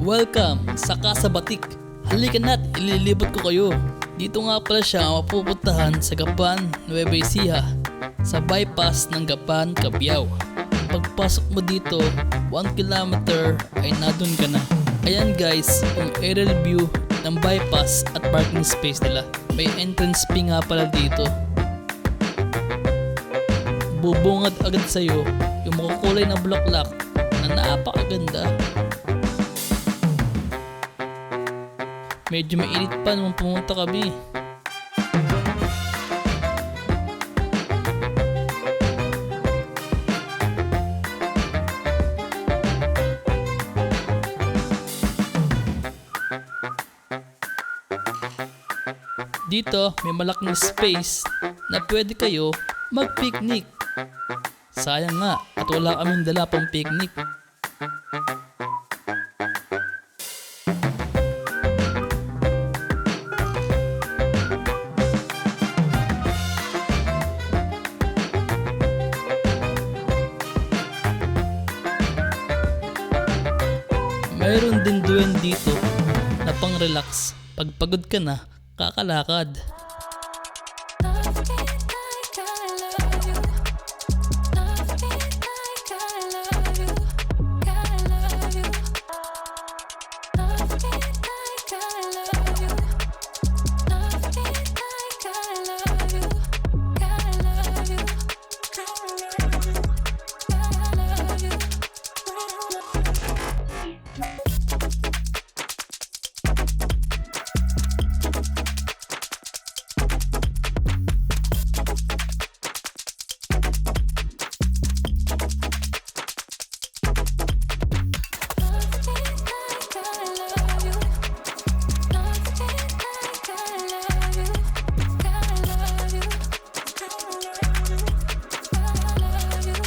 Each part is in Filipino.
Welcome sa Casa Batik. Halika na't ililibot ko kayo. Dito nga pala siya mapupuntahan sa Gapan, Nueva Ecija, sa bypass ng Gapan, Cabiao. Pagpasok mo dito, 1 kilometer ay nadun ka na. Ayan guys, yung aerial view ng bypass at parking space nila. May entrance fee nga pala dito. Bubungad agad sa'yo yung makukulay na bulaklak na napakaganda. Medyo mainit pa nung pumunta kami. Dito may malaking space na pwede kayo mag-picnic. Sayang nga at wala kaming dala pang picnic. Mayroon din duwen dito na pang-relax. Pag pagod ka na, kakalakad.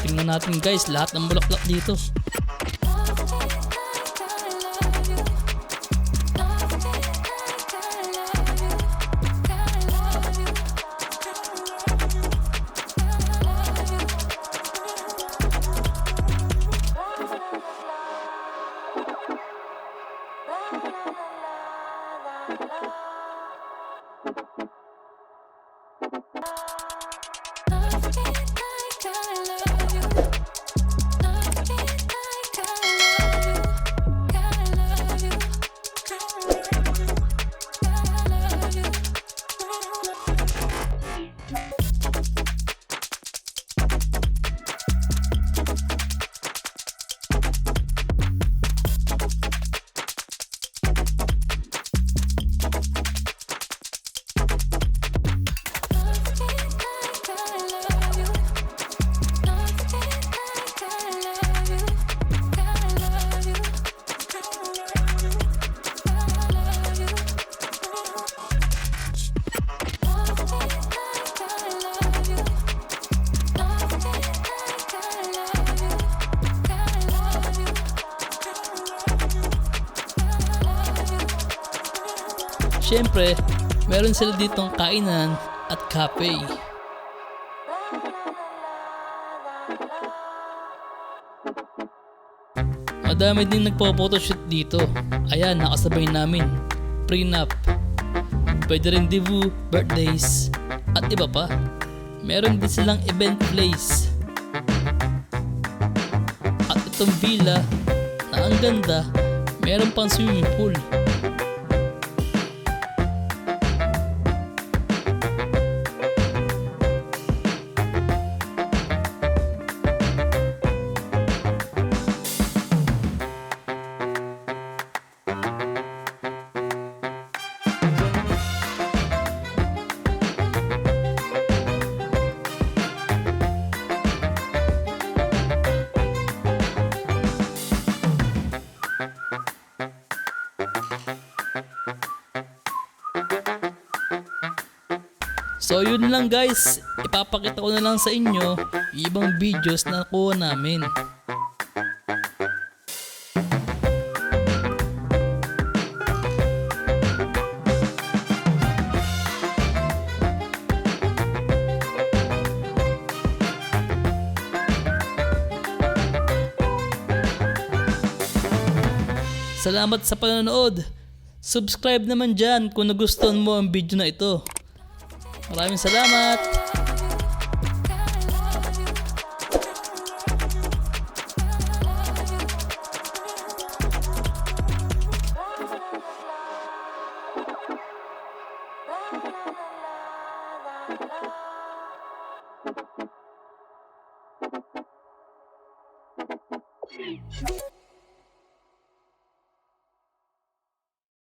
Tingnan natin guys, lahat ng bulaklak dito. Siyempre, meron sila ditong kainan at cafe. Madami din nagpo-photoshoot dito. Ayan, nakasabay namin. Prenup. Pwede rin debut, birthdays, at iba pa. Meron din silang event place. At itong villa na ang ganda, meron pang swimming pool. So yun lang guys, ipapakita ko na lang sa inyo yung ibang videos na nakuha namin. Salamat sa panonood. Subscribe naman dyan kung nagustuhan mo ang video na ito. Maraming salamat. Thank you.